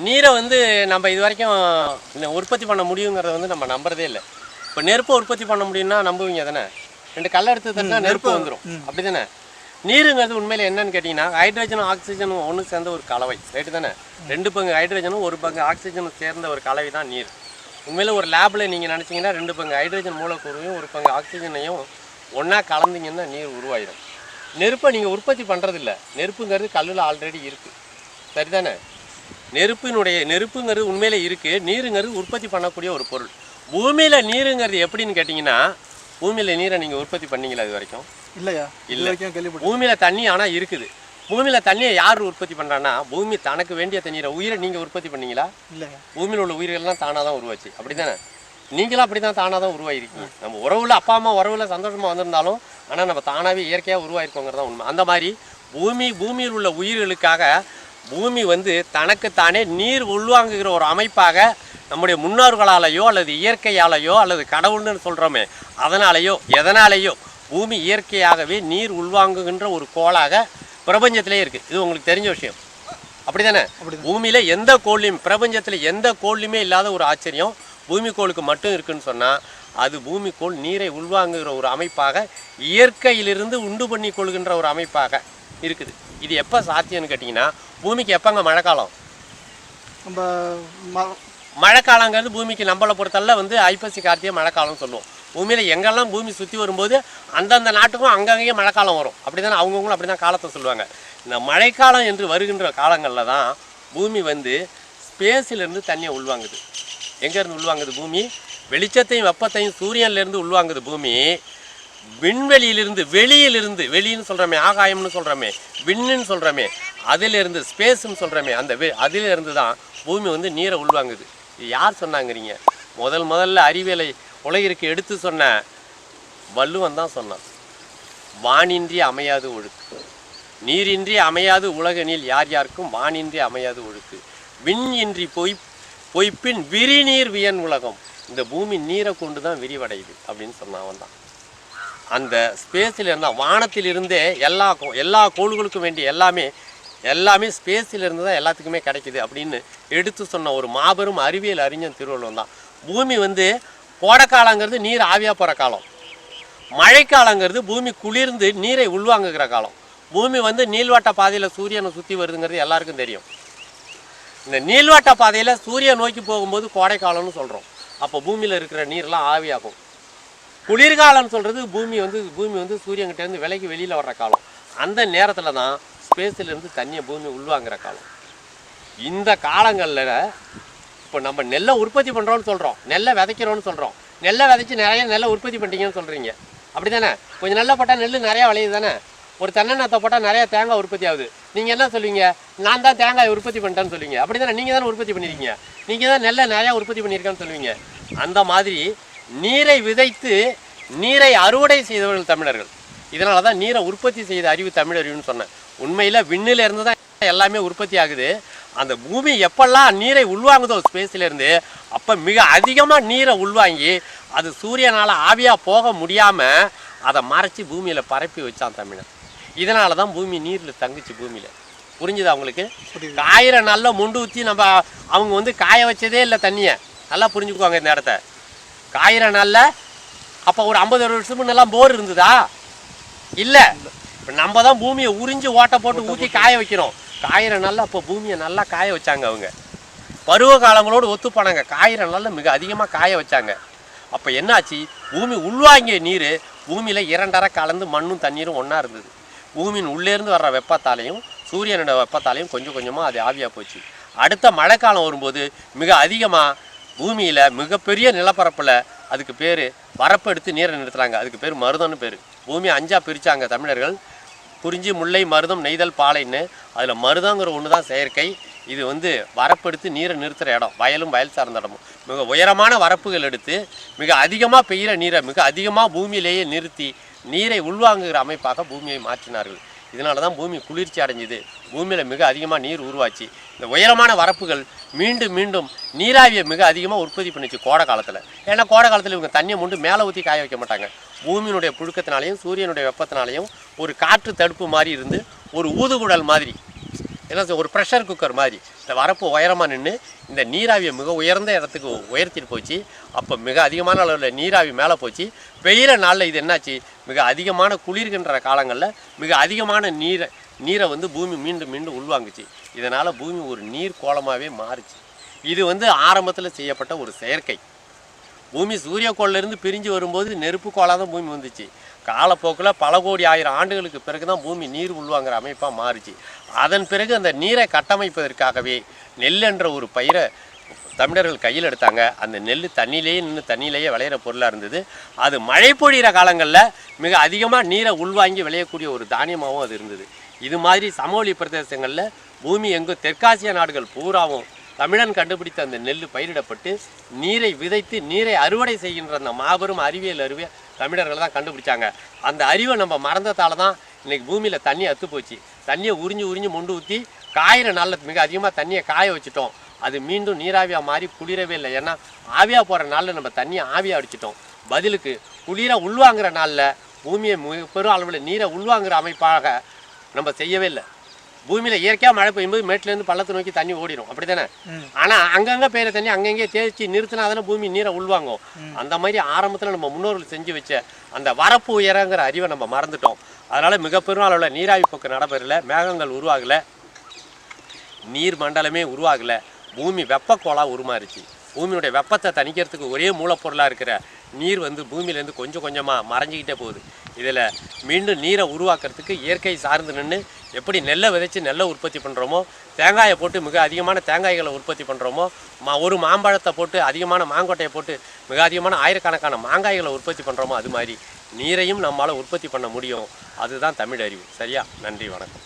நீரை வந்து நம்ம இது வரைக்கும் உற்பத்தி பண்ண முடியுங்கிறத வந்து நம்ம நம்புறதே இல்லை. இப்போ நெருப்பை உற்பத்தி பண்ண முடியும்னா நம்புவீங்க தானே? 2 கல்லை எடுத்து தட்டினா நெருப்பு வந்துடும், அப்படி தானே? நீருங்கிறது உண்மையில் என்னன்னு கேட்டிங்கன்னா ஹைட்ரஜனும் ஆக்சிஜனும் ஒன்று சேர்ந்த ஒரு கலவை, ரைட்டு தானே? 2 பங்கு ஹைட்ரஜனும் 1 பங்கு ஆக்சிஜனும் சேர்ந்த ஒரு கலவை தான் நீர். உண்மையில் ஒரு லேபில் நீங்கள் நினச்சிங்கன்னா 2 பங்கு ஹைட்ரஜன் மூலக்கூறையும் 1 பங்கு ஆக்சிஜனையும் ஒன்றா கலந்தீங்கன்னா நீர் உருவாயிடும். நெருப்பை நீங்கள் உற்பத்தி பண்ணுறதில்ல. நெருப்புங்கிறது கல்லில் ஆல்ரெடி இருக்குது, சரிதானே? நெருப்புங்கிறது உண்மையிலே இருக்குது. நீருங்கிறது உற்பத்தி பண்ணக்கூடிய ஒரு பொருள். பூமியில் நீருங்கிறது எப்படின்னு கேட்டிங்கன்னா, பூமியில் நீரை நீங்கள் உற்பத்தி பண்ணீங்களா இது வரைக்கும்? இல்லையா? இல்லை. பூமியில் தண்ணி ஆனால் இருக்குது. பூமியில் தண்ணியை யார் உற்பத்தி பண்ணுறான்னா, பூமி தனக்கு வேண்டிய தண்ணீரை உயிரை நீங்கள் உற்பத்தி பண்ணீங்களா? இல்லை. பூமியில் உள்ள உயிர்கள்லாம் தானாக தான் உருவாச்சு, அப்படி தானே? நீங்களும் அப்படி தான் தானாக தான் உருவாயிருக்கீங்க. நம்ம உறவில் அப்பா அம்மா உறவில் சந்தோஷமாக வந்திருந்தாலும் ஆனால் நம்ம தானாகவே இயற்கையாக உருவாயிருக்கோங்கிறது தான் உண்மை. அந்த மாதிரி பூமியில் உள்ள உயிர்களுக்காக பூமி வந்து தனக்குத்தானே நீர் உள்வாங்குகிற ஒரு அமைப்பாக நம்முடைய முன்னோர்களாலேயோ அல்லது இயற்கையாலேயோ அல்லது கடவுள்னு சொல்கிறோமே அதனாலேயோ எதனாலேயோ பூமி இயற்கையாகவே நீர் உள்வாங்குகின்ற ஒரு கோளாக பிரபஞ்சத்திலே இருக்குது. இது உங்களுக்கு தெரிஞ்ச விஷயம், அப்படி தானே? பூமியில் எந்த கோள்லையும், பிரபஞ்சத்தில் எந்த கோள்லையுமே இல்லாத ஒரு ஆச்சரியம் பூமி கோளுக்கு மட்டும் இருக்குன்னு சொன்னால் அது பூமிக்கோள் நீரை உள்வாங்குகிற ஒரு அமைப்பாக இயற்கையிலிருந்து உண்டு பண்ணி கொள்கின்ற ஒரு அமைப்பாக இருக்குது. இது எப்போ சாத்தியம்னு கேட்டிங்கன்னா, பூமிக்கு எப்போங்க மழைக்காலம்? மழைக்காலங்கிறது பூமிக்கு நம்மளை பொறுத்தல்ல வந்து ஐப்பசி கார்த்திகை மழைக்காலம்னு சொல்லுவோம். பூமியில் எங்கெல்லாம் பூமி சுற்றி வரும்போது அந்தந்த நாட்டுக்கும் அங்கங்கேயே மழைக்காலம் வரும், அப்படி தானே? அவங்கவுங்களும் அப்படி தான் காலத்தை சொல்லுவாங்க. இந்த மழைக்காலம் என்று வருகின்ற காலங்களில் தான் பூமி வந்து ஸ்பேஸிலேருந்து தண்ணியை உள்வாங்குது. எங்கேருந்து உள்வாங்குது பூமி? வெளிச்சத்தையும் வெப்பத்தையும் சூரியன்லேருந்து உள்வாங்குது பூமி. விண்வெளியிலிருந்து, வெளின்னு சொல்கிறோமே, ஆகாயம்னு சொல்கிறோமே, விண்ணுன்னு சொல்கிறோமே, அதிலிருந்து ஸ்பேஸ்ன்னு சொல்கிறோமே, அதிலிருந்து தான் பூமி வந்து நீரை உள்வாங்குது. இது யார் சொன்னாங்கிறீங்க? முதல்ல அறிவியலை உலகிற்கு எடுத்து சொன்ன வள்ளுவன் தான் சொன்னான். வானின்றி அமையாது ஒழுக்கு, நீரின்றி அமையாது உலகனில் யார் யாருக்கும் வானின்றி அமையாது ஒழுக்கு, விண் இன்றி பொய்ப்பின் விரிநீர் வியன் உலகம். இந்த பூமி நீரை கொண்டு தான் விரிவடையுது அப்படின்னு சொன்னான் அவன் தான். அந்த ஸ்பேஸில் இருந்தால், வானத்திலிருந்தே எல்லா கோள்களுக்கும் வேண்டிய எல்லாமே ஸ்பேஸில் இருந்து தான் எல்லாத்துக்குமே கிடைக்குது அப்படின்னு எடுத்து சொன்ன ஒரு மாபெரும் அறிவியல் அறிஞன் திருவள்ளுவன் தான். பூமி வந்து கோடைக்காலங்கிறது நீர் ஆவியாக போகிற காலம், மழைக்காலங்கிறது பூமி குளிர்ந்து நீரை உள்வாங்குகிற காலம். பூமி வந்து நீள்வட்ட பாதையில் சூரியனை சுற்றி வருதுங்கிறது எல்லாருக்கும் தெரியும். இந்த நீள்வட்ட பாதையில் சூரியன் நோக்கி போகும்போது கோடைக்காலம்னு சொல்கிறோம். அப்போ பூமியில் இருக்கிற நீரெலாம் ஆவியாகும். குளிர்காலம்னு சொல்கிறது பூமி வந்து சூரியன்கிட்டேருந்து விலைக்கு வெளியில் வர்ற காலம். அந்த நேரத்தில் தான் ஸ்பேஸிலேருந்து தண்ணியை பூமி உள்வாங்கிற காலம். இந்த காலங்களில் இப்போ நம்ம நெல்லை உற்பத்தி பண்ணுறோன்னு சொல்கிறோம், நெல்லை விதைக்கிறோன்னு சொல்கிறோம். நெல்லை விதைச்சி நிறைய நெல்லை உற்பத்தி பண்ணிட்டீங்கன்னு சொல்கிறீங்க, அப்படி தானே? கொஞ்சம் நெல்லை போட்டால் நெல் நிறையா விளையுது தானே? ஒரு தென்னநாத்தை போட்டால் நிறையா தேங்காய் உற்பத்தி ஆகுது. நீங்கள் என்ன சொல்லுவீங்க? நான் தான் தேங்காய் உற்பத்தி பண்ணிட்டேன்னு சொல்லுவீங்க, அப்படி தானே? நீங்கள் தானே உற்பத்தி பண்ணியிருக்கீங்க, நீங்கள் தான் நெல்லை நிறையா உற்பத்தி பண்ணியிருக்கேன்னு சொல்லுவீங்க. அந்த மாதிரி நீரை விதைத்து நீரை அறுவடை செய்தவர்கள் தமிழர்கள். இதனால தான் நீரை உற்பத்தி செய்த அறிவு தமிழறிவுன்னு சொன்னேன். உண்மையில் விண்ணில் இருந்து தான் எல்லாமே உற்பத்தி ஆகுது. அந்த பூமி எப்பெல்லாம் நீரை உள்வாங்குதோ ஸ்பேஸிலேருந்து, அப்போ மிக அதிகமாக நீரை உள்வாங்கி அது சூரியனால் ஆவியாக போக முடியாமல் அதை மறைச்சி பூமியில் பரப்பி வச்சான் தமிழன். இதனால தான் பூமி நீரில் தங்குச்சு பூமியில். புரிஞ்சுதா உங்களுக்கு? காயிற நல்லா முண்டு ஊற்றி அவங்க வந்து காய வச்சதே இல்லை தண்ணியை. நல்லா புரிஞ்சுக்குவாங்க இந்த இடத்த. காயிற நாளில் அப்போ ஒரு 50-60 வருஷத்துக்கு முன்னெல்லாம் போர் இருந்ததா? இல்லை. இப்போ நம்ம தான் பூமியை உறிஞ்சி ஓட்டை போட்டு ஊற்றி காய வைக்கிறோம். காயிற நாளில் அப்போ பூமியை நல்லா காய வச்சாங்க அவங்க. பருவ காலங்களோடு ஒத்து போனாங்க. காயிற நாளில் மிக அதிகமாக காய வச்சாங்க. அப்போ என்னாச்சு? பூமி உள்வாங்கிய நீர் பூமியில் 2 கலந்து மண்ணும் தண்ணீரும் ஒன்றா இருந்தது. பூமியின் உள்ளேருந்து வர்ற வெப்பத்தாலையும் சூரியனோட வெப்பத்தாலையும் கொஞ்சம் கொஞ்சமாக அது ஆவியாக போச்சு. அடுத்த மழைக்காலம் வரும்போது மிக அதிகமாக பூமியில் மிகப்பெரிய நிலப்பரப்பில் அதுக்கு பேர் வரப்பு எடுத்து நீரை நிறுத்துறாங்க. அதுக்கு பேர் மருதம்னு பேர். பூமியை 5ஆக பிரித்தாங்க தமிழர்கள். குறிஞ்சி, முல்லை, மருதம், நெய்தல், பாலைன்னு. அதில் மருதங்கிற ஒன்று தான் செயற்கை. இது வந்து வரப்பெடுத்து நீரை நிறுத்துகிற இடம், வயலும் வயல் சார்ந்த இடமும். மிக உயரமான வரப்புகள் எடுத்து மிக அதிகமாக பெய்கிற நீரை மிக அதிகமாக பூமியிலேயே நிறுத்தி நீரை உள்வாங்குகிற அமைப்பாக பூமியை மாற்றினார்கள். இதனால தான் பூமி குளிர்ச்சி அடைஞ்சிது. பூமியில் மிக அதிகமாக நீர் உருவாச்சு. இந்த உயரமான வரப்புகள் மீண்டும் மீண்டும் நீராவியை மிக அதிகமாக உற்பத்தி பண்ணிச்சு கோடை காலத்தில். ஏன்னா கோடை காலத்தில் இவங்க தண்ணியை முண்டு மேலே ஊற்றி காய வைக்க மாட்டாங்க. பூமியினுடைய புழுக்கத்தினாலையும் சூரியனுடைய வெப்பத்தினாலையும் ஒரு காற்று தடுப்பு மாதிரி இருந்து ஒரு ஊதுகுழல் மாதிரி, என்ன ஒரு ப்ரெஷர் குக்கர் மாதிரி இந்த வரப்பு உயரமாக நின்று இந்த நீராவியை மிக உயர்ந்த இடத்துக்கு உயர்த்திட்டு போச்சு. அப்போ மிக அதிகமான அளவில் நீராவி மேலே போச்சு. வெயில நாளில் இது என்னாச்சு, மிக அதிகமான குளிர்கின்ற காலங்களில் மிக அதிகமான நீரை வந்து பூமி மீண்டும் மீண்டும் உள்வாங்குச்சு. இதனால் பூமி ஒரு நீர் கோலமாகவே மாறுச்சு. இது வந்து ஆரம்பத்தில் செய்யப்பட்ட ஒரு செயற்கை. பூமி சூரியக்கோளிலிருந்து பிரிஞ்சு வரும்போது நெருப்பு கோளாக தான் பூமி வந்துச்சு. காலப்போக்கில் பல கோடி ஆயிரம் ஆண்டுகளுக்கு பிறகு தான் பூமி நீர் உள்வாங்கிற அமைப்பாக மாறுச்சு. அதன் பிறகு அந்த நீரை கட்டமைப்பதற்காகவே நெல் என்ற ஒரு பயிரை தமிழர்கள் கையில் எடுத்தாங்க. அந்த நெல் தண்ணியிலேயே நின்று தண்ணியிலேயே விளையிற பொருளாக இருந்தது. அது மழை பொழிகிற காலங்களில் மிக அதிகமாக நீரை உள்வாங்கி விளையக்கூடிய ஒரு தானியமாகவும் அது இருந்தது. இது மாதிரி சமவெளி பிரதேசங்களில் பூமி எங்கும் தெற்காசிய நாடுகள் பூராவும் தமிழன் கண்டுபிடித்த அந்த நெல் பயிரிடப்பட்டு நீரை விதைத்து நீரை அறுவடை செய்கின்ற அந்த மாபெரும் அறிவியல் அறிவை தமிழர்கள் தான் கண்டுபிடிச்சாங்க. அந்த அறிவை நம்ம மறந்ததால தான் இன்றைக்கி பூமியில் தண்ணி அத்து போச்சு. தண்ணியை உறிஞ்சி மொண்டு ஊற்றி காயிற நாளில் மிக அதிகமாக தண்ணியை காய வச்சுட்டோம். அது மீண்டும் நீராவியாக மாறி குளிரவே இல்லை. ஏன்னா ஆவியாக போகிற நாளில் நம்ம தண்ணியை ஆவியாக அடிச்சிட்டோம். பதிலுக்கு குளிரை உள்வாங்கிற நாளில் பூமியை மிக பெரும் அளவில் நீரை உள்வாங்கிற அமைப்பாக நம்ம செய்யவே இல்லை. பூமியில் இயற்கையாக மழை பெய்யும்போது மேட்டிலேருந்து பள்ளத்தை நோக்கி தண்ணி ஓடிடும், அப்படி தானே? ஆனால் அங்கங்கே பெய்கிற தண்ணி அங்கங்கே தேய்ச்சி நிறுத்தினா தானே பூமி நீரை உள்வாங்கும். அந்த மாதிரி ஆரம்பத்தில் நம்ம முன்னோர்கள் செஞ்சு வச்ச அந்த வரப்பு உயரங்கிற அறிவை நம்ம மறந்துட்டோம். அதனால் மிக பெரும் அளவில் நீராவி போக்கு நடைபெறல, மேகங்கள் உருவாகலை, நீர் மண்டலமே உருவாகலை, பூமி வெப்பக்கோளாக உருமாறுச்சு. பூமியுடைய வெப்பத்தை தணிக்கிறதுக்கு ஒரே மூலப்பொருளாக இருக்கிற நீர் வந்து பூமியிலேருந்து கொஞ்சம் கொஞ்சமாக மறைஞ்சிக்கிட்டே போகுது. இதில் மீண்டும் நீரை உருவாக்குறதுக்கு இயற்கை சார்ந்து நின்று எப்படி நெல்லை விதைச்சி நெல்லை உற்பத்தி பண்ணுறோமோ, தேங்காயை போட்டு மிக அதிகமான தேங்காய்களை உற்பத்தி பண்ணுறோமோ, ஒரு மாம்பழத்தை போட்டு அதிகமான மாங்கொட்டையை போட்டு மிக அதிகமான ஆயிரக்கணக்கான மாங்காய்களை உற்பத்தி பண்ணுறோமோ, அது மாதிரி நீரையும் நம்மளால் உற்பத்தி பண்ண முடியும். அதுதான் தமிழ் அறிவு. சரியா? நன்றி, வணக்கம்.